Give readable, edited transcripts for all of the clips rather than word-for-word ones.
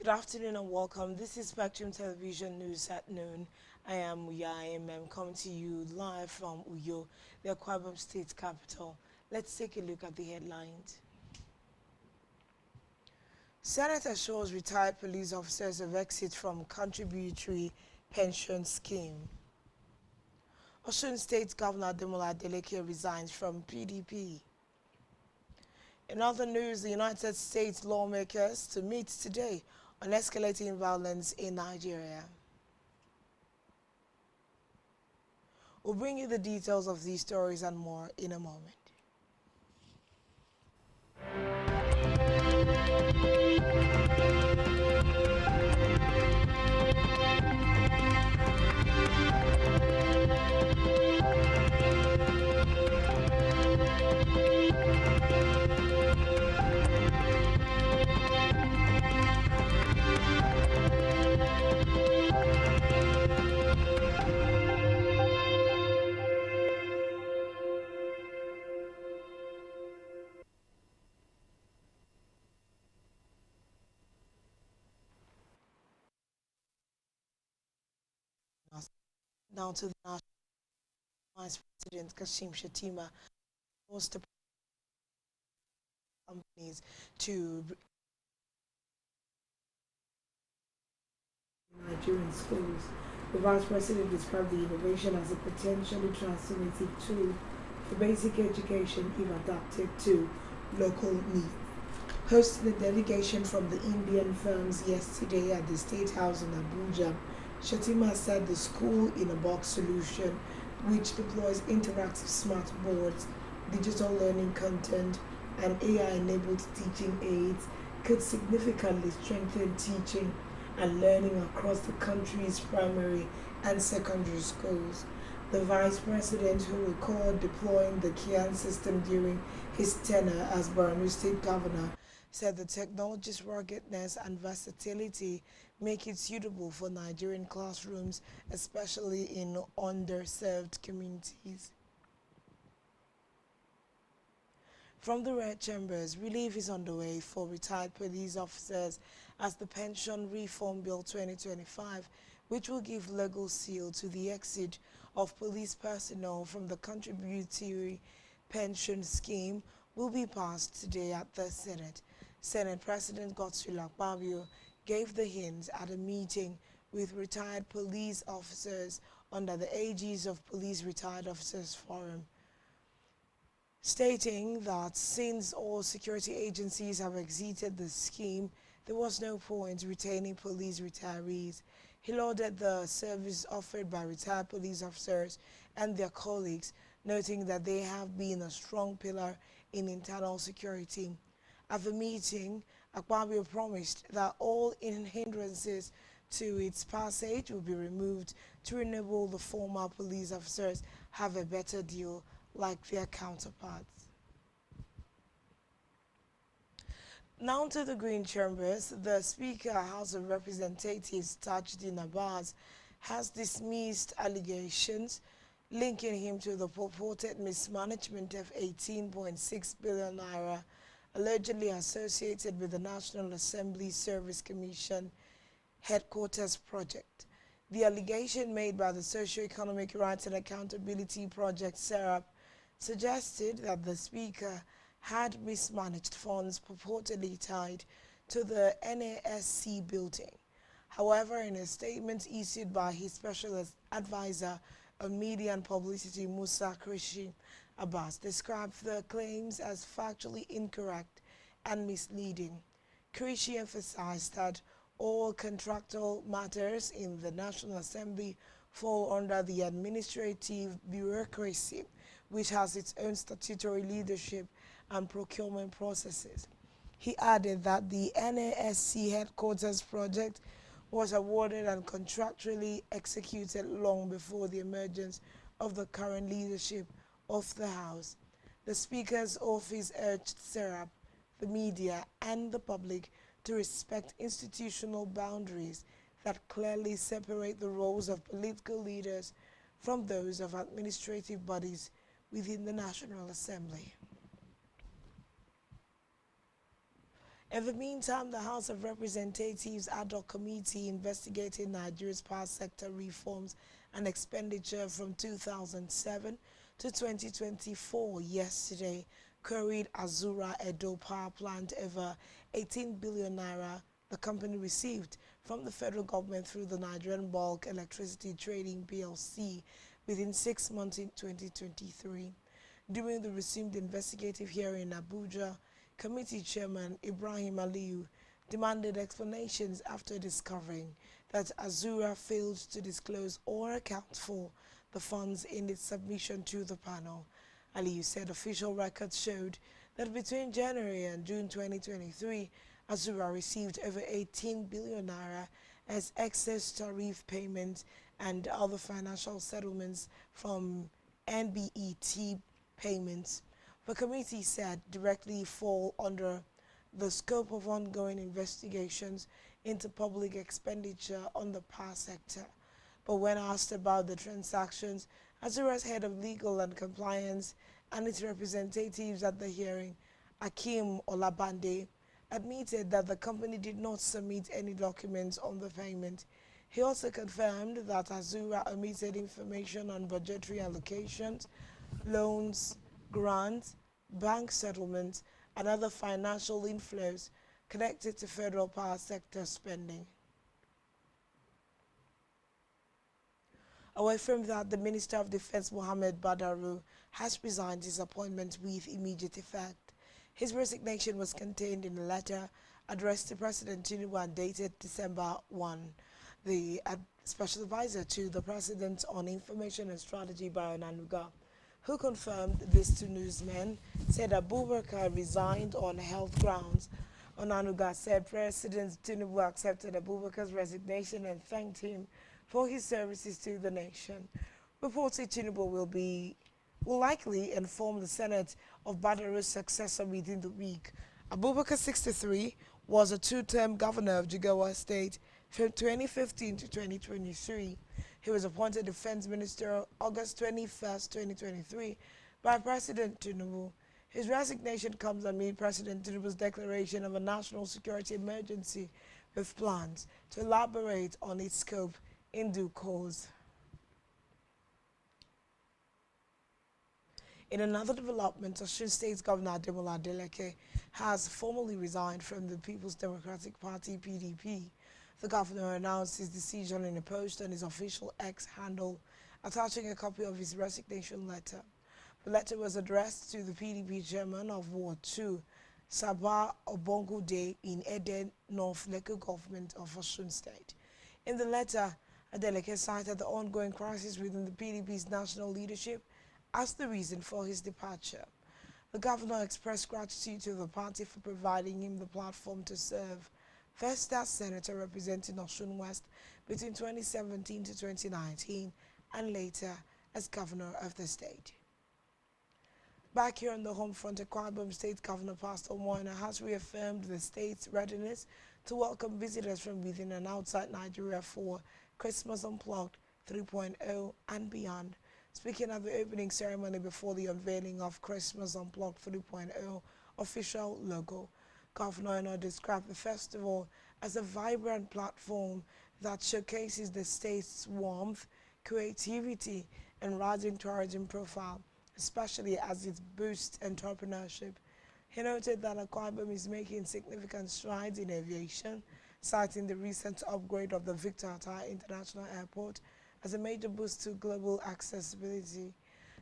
Good afternoon and welcome. This is Spectrum Television News at noon. I am Uya MM coming to you live from Uyo, the Akwa Ibom State capital. Let's take a look at the headlines. Senate assures retired police officers of exit from contributory pension scheme. Osun State Governor Demola Adeleke resigns from PDP. In other news, the United States lawmakers to meet today on escalating violence in Nigeria. We'll bring you the details of these stories and more in a moment. Now to the National Vice President Kashim Shettima wants the companies to Nigerian schools. The Vice President described the innovation as a potentially transformative tool for basic education if adapted to local needs. Hosting a delegation from the Indian firms yesterday at the State House in Abuja, Shettima said the school-in-a-box solution, which deploys interactive smart boards, digital learning content, and AI-enabled teaching aids, could significantly strengthen teaching and learning across the country's primary and secondary schools. The Vice President, who recalled deploying the Kian system during his tenure as Borno State Governor, said the technology's ruggedness and versatility make it suitable for Nigerian classrooms, especially in underserved communities. From the Red Chambers, relief is underway for retired police officers as the Pension Reform Bill 2025, which will give legal seal to the exit of police personnel from the contributory pension scheme, will be passed today at the Senate. Senate President Godswill Akpabio gave the hint at a meeting with retired police officers under the aegis of Police Retired Officers Forum, stating that since all security agencies have exited the scheme, there was no point retaining police retirees. He lauded the service offered by retired police officers and their colleagues, noting that they have been a strong pillar in internal security. At the meeting, Akpabio promised that all hindrances to its passage will be removed to enable the former police officers have a better deal like their counterparts. Now to the Green Chambers, the Speaker, House of Representatives Tajuddin Abbas, has dismissed allegations linking him to the purported mismanagement of 18.6 billion naira allegedly associated with the National Assembly Service Commission headquarters project. The allegation made by the Socio-Economic Rights and Accountability Project (SERAP) suggested that the Speaker had mismanaged funds purportedly tied to the NASC building. However, in a statement issued by his special advisor on media and publicity, Musa Krishi, Abbas described the claims as factually incorrect and misleading. Krishi emphasized that all contractual matters in the National Assembly fall under the administrative bureaucracy, which has its own statutory leadership and procurement processes. He added that the NASC headquarters project was awarded and contractually executed long before the emergence of the current leadership of the House. The Speaker's office urged SERAP, the media, and the public to respect institutional boundaries that clearly separate the roles of political leaders from those of administrative bodies within the National Assembly. In the meantime, the House of Representatives ad hoc committee investigating Nigeria's power sector reforms and expenditure from 2007 to 2024 yesterday queried Azura Edo power plant over 18 billion naira the company received from the federal government through the Nigerian Bulk Electricity Trading PLC within 6 months in 2023. During the resumed investigative hearing in Abuja, Committee Chairman Ibrahim Aliyu demanded explanations after discovering that Azura failed to disclose or account for the funds in its submission to the panel. Aliyu said official records showed that between January and June 2023, Azura received over 18 billion naira as excess tariff payments and other financial settlements from NBET payments. The committee said directly fall under the scope of ongoing investigations into public expenditure on the power sector. But when asked about the transactions, Azura's head of legal and compliance and its representatives at the hearing, Akim Olabande, admitted that the company did not submit any documents on the payment. He also confirmed that Azura omitted information on budgetary allocations, loans, grants, bank settlements, and other financial inflows connected to federal power sector spending. Away from that, the Minister of Defense Mohammed Badaru has resigned his appointment with immediate effect. His resignation was contained in a letter addressed to President Tinubu and dated December 1. The special advisor to the President on Information and Strategy, Bayo Nanuga, who confirmed this to newsmen, said Abubakar resigned on health grounds. Onanuga said President Tinubu accepted Abubakar's resignation and thanked him for his services to the nation. Reports say Tinubu will likely inform the Senate of Badaru's successor within the week. Abubakar, 63, was a two-term governor of Jigawa State from 2015 to 2023. He was appointed Defense Minister August 21, 2023 by President Tinubu. His resignation comes amid President Tinubu's declaration of a national security emergency with plans to elaborate on its scope in due course. In another development, Osun State Governor Ademola Adeleke has formally resigned from the People's Democratic Party (PDP). The governor announced his decision in a post on his official X handle, attaching a copy of his resignation letter. The letter was addressed to the PDP chairman of Ward 2, Sabah Obongude in Eden North local government of Osun State. In the letter, Adeleke cited the ongoing crisis within the PDP's national leadership as the reason for his departure. The governor expressed gratitude to the party for providing him the platform to serve, first as senator representing Osun West between 2017 to 2019, and later as governor of the state. Back here on the home front, Akwa Ibom State Governor Pastor Moina has reaffirmed the state's readiness to welcome visitors from within and outside Nigeria for Christmas Unplugged 3.0 and beyond. Speaking at the opening ceremony before the unveiling of Christmas Unplugged 3.0 official logo, Governor Eno described the festival as a vibrant platform that showcases the state's warmth, creativity, and rising tourism profile, especially as it boosts entrepreneurship. He noted that Akwa Ibom is making significant strides in aviation, citing the recent upgrade of the Victor Atai International Airport as a major boost to global accessibility.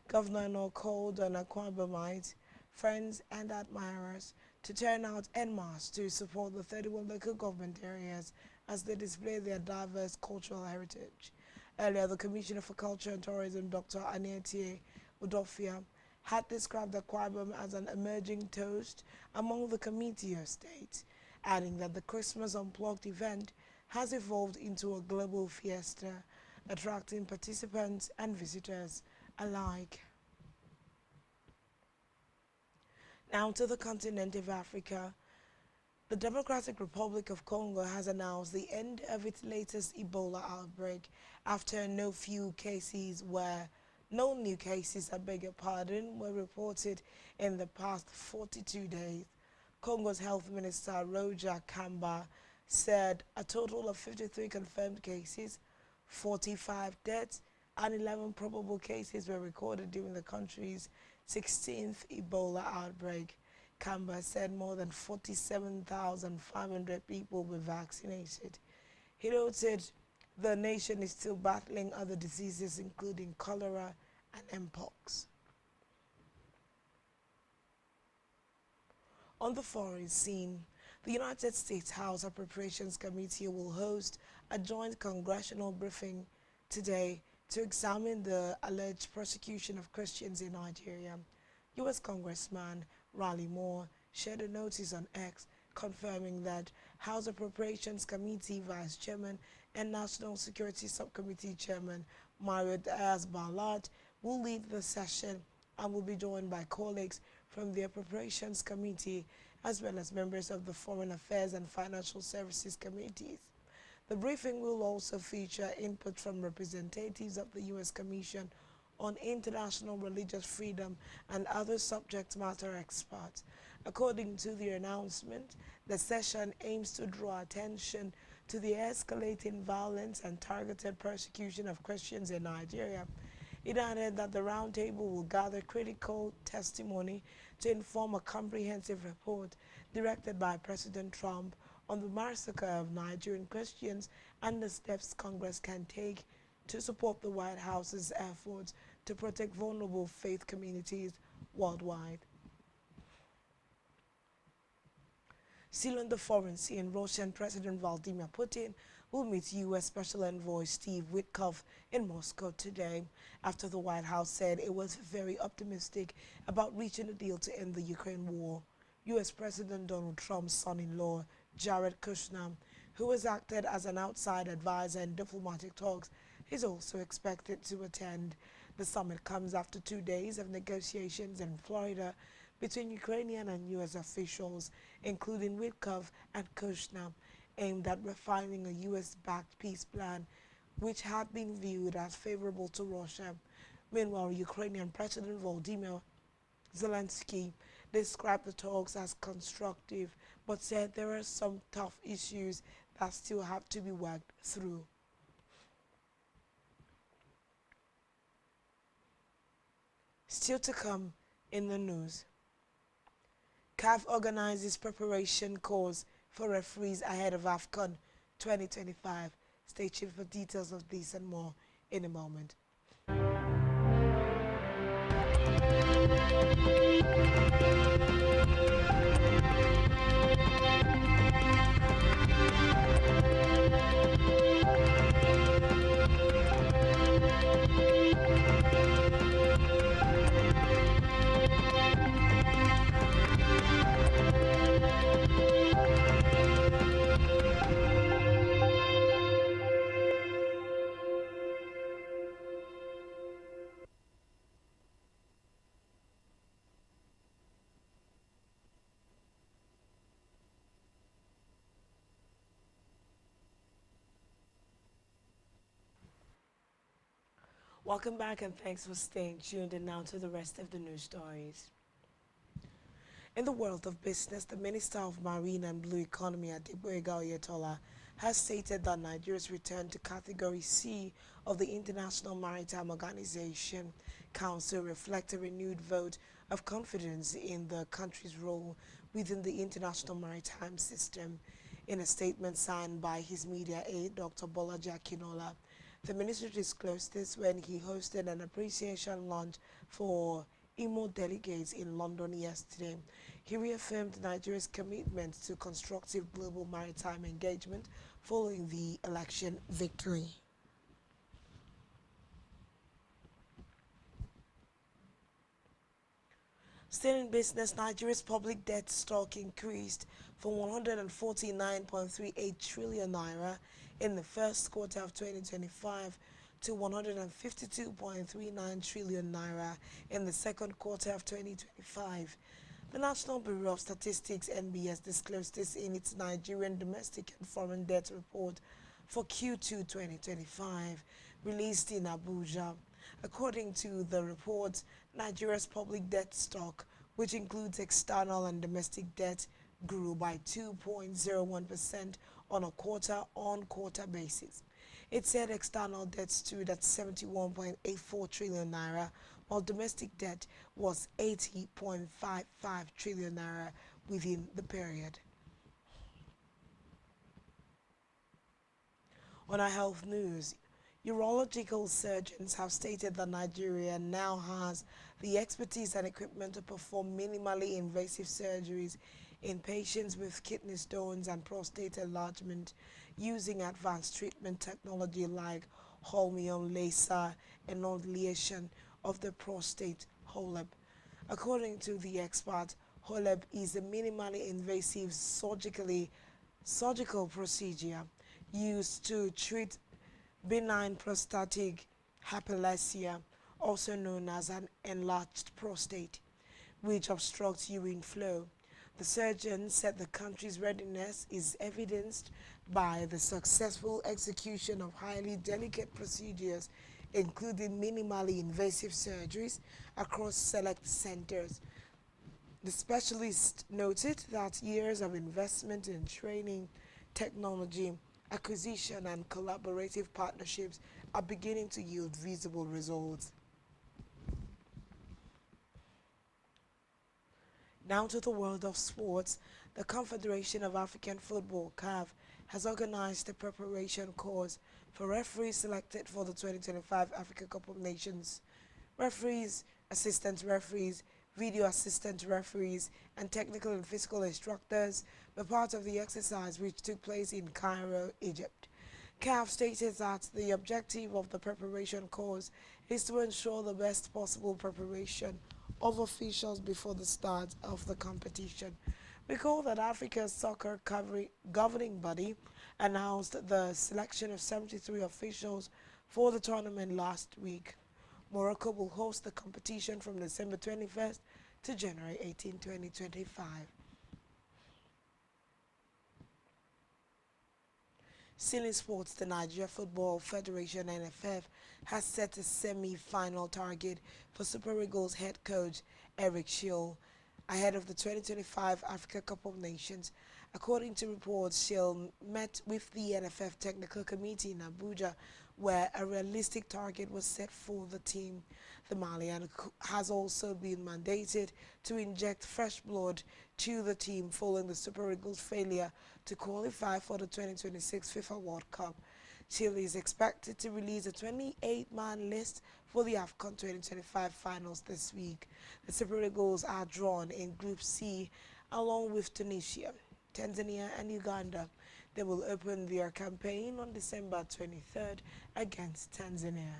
Governor Eno called on Akwa Ibomites, friends and admirers to turn out en masse to support the 31 local government areas as they display their diverse cultural heritage. Earlier, the Commissioner for Culture and Tourism, Dr. Anietie Udofia, had described Akwa Ibom as an emerging toast among the committee of states, adding that the Christmas Unplugged event has evolved into a global fiesta, attracting participants and visitors alike. Now to the continent of Africa. The Democratic Republic of Congo has announced the end of its latest Ebola outbreak after no new cases, were reported in the past 42 days. Congo's Health Minister Roger Kamba said a total of 53 confirmed cases, 45 deaths, and 11 probable cases were recorded during the country's 16th Ebola outbreak. Kamba said more than 47,500 people were vaccinated. He noted the nation is still battling other diseases including cholera and mpox. On the foreign scene, the United States House Appropriations Committee will host a joint congressional briefing today to examine the alleged persecution of Christians in Nigeria. U.S. Congressman Raleigh Moore shared a notice on X confirming that House Appropriations Committee Vice Chairman and National Security Subcommittee Chairman Mario Diaz-Balart will lead the session and will be joined by colleagues from the Appropriations Committee as well as members of the Foreign Affairs and Financial Services Committees. The briefing will also feature input from representatives of the U.S. Commission on International Religious Freedom and other subject matter experts. According to the announcement, the session aims to draw attention to the escalating violence and targeted persecution of Christians in Nigeria. It added that the roundtable will gather critical testimony to inform a comprehensive report directed by President Trump on the massacre of Nigerian Christians and the steps Congress can take to support the White House's efforts to protect vulnerable faith communities worldwide. Still on the foreign scene, Russian President Vladimir Putin will meet U.S. Special Envoy Steve Witkoff in Moscow today after the White House said it was very optimistic about reaching a deal to end the Ukraine war. U.S. President Donald Trump's son-in-law, Jared Kushner, who has acted as an outside advisor in diplomatic talks, is also expected to attend. The summit comes after 2 days of negotiations in Florida between Ukrainian and U.S. officials, including Witkoff and Kushner, aimed at refining a U.S.-backed peace plan, which had been viewed as favorable to Russia. Meanwhile, Ukrainian President Volodymyr Zelensky described the talks as constructive, but said there are some tough issues that still have to be worked through. Still to come in the news. CAF organizes preparation course for referees ahead of AFCON 2025. Stay tuned for details of this and more in a moment. Welcome back and thanks for staying tuned. And now to the rest of the news stories. In the world of business, the Minister of Marine and Blue Economy, Adegboyega Oyetola, has stated that Nigeria's return to Category C of the International Maritime Organization Council reflects a renewed vote of confidence in the country's role within the international maritime system. In a statement signed by his media aide, Dr. Bolaji Akinola, the minister disclosed this when he hosted an appreciation lunch for IMO delegates in London yesterday. He reaffirmed Nigeria's commitment to constructive global maritime engagement following the election victory. Still in business, Nigeria's public debt stock increased from 149.38 trillion naira in the first quarter of 2025 to 152.39 trillion naira in the second quarter of 2025. The National Bureau of Statistics (NBS) disclosed this in its Nigerian domestic and foreign debt report for Q2 2025, released in Abuja. According to the report, Nigeria's public debt stock, which includes external and domestic debt, grew by 2.01% on a quarter-on-quarter basis. It said external debt stood at 71.84 trillion naira, while domestic debt was 80.55 trillion naira within the period. On our health news, urological surgeons have stated that Nigeria now has the expertise and equipment to perform minimally invasive surgeries in patients with kidney stones and prostate enlargement using advanced treatment technology like holmium laser enucleation of the prostate HOLEB. According to the expert, HOLEB is a minimally invasive surgical procedure used to treat benign prostatic hyperplasia, also known as an enlarged prostate, which obstructs urine flow. The surgeon said the country's readiness is evidenced by the successful execution of highly delicate procedures, including minimally invasive surgeries across select centers. The specialist noted that years of investment in training, technology, acquisition, and collaborative partnerships are beginning to yield visible results. Now to the world of sports. The Confederation of African Football (CAF) has organized a preparation course for referees selected for the 2025 Africa Cup of Nations. Referees, assistant referees, video assistant referees, and technical and physical instructors were part of the exercise which took place in Cairo, Egypt. CAF stated that the objective of the preparation course is to ensure the best possible preparation of officials before the start of the competition. Recall that Africa's soccer governing body announced the selection of 73 officials for the tournament last week. Morocco will host the competition from December 21st to January 18, 2025. Still in sports, the Nigeria Football Federation (NFF) has set a semi-final target for Super Eagles head coach Eric Shiel ahead of the 2025 Africa Cup of Nations. According to reports, Shiel met with the NFF Technical Committee in Abuja, where a realistic target was set for the team. The Malian has also been mandated to inject fresh blood to the team following the Super Eagles' failure to qualify for the 2026 FIFA World Cup. Chile is expected to release a 28-man list for the AFCON 2025 finals this week. The Super Eagles are drawn in Group C along with Tunisia, Tanzania and Uganda. They will open their campaign on December 23rd against Tanzania.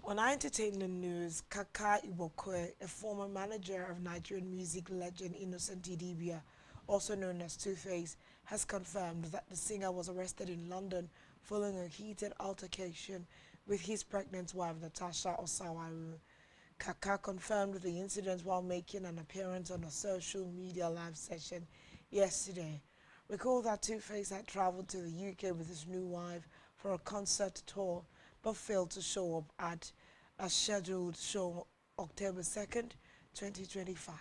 On our entertainment news, Kaka Ibokwe, a former manager of Nigerian music legend Innocent Idibia, also known as Two-Face, has confirmed that the singer was arrested in London following a heated altercation with his pregnant wife Natasha Osawaru. Kaka confirmed the incident while making an appearance on a social media live session yesterday. Recall that Two-Face had traveled to the UK with his new wife for a concert tour but failed to show up at a scheduled show October 2nd, 2025.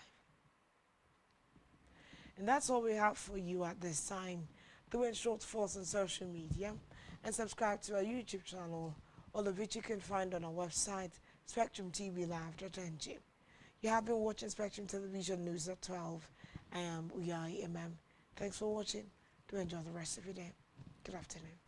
And that's all we have for you at this time. Do ensure to follow us on social media and subscribe to our YouTube channel, all of which you can find on our website, spectrumtvlive.ng. You have been watching Spectrum Television News at 12. I am Uyai MM. Thanks for watching. Do enjoy the rest of your day. Good afternoon.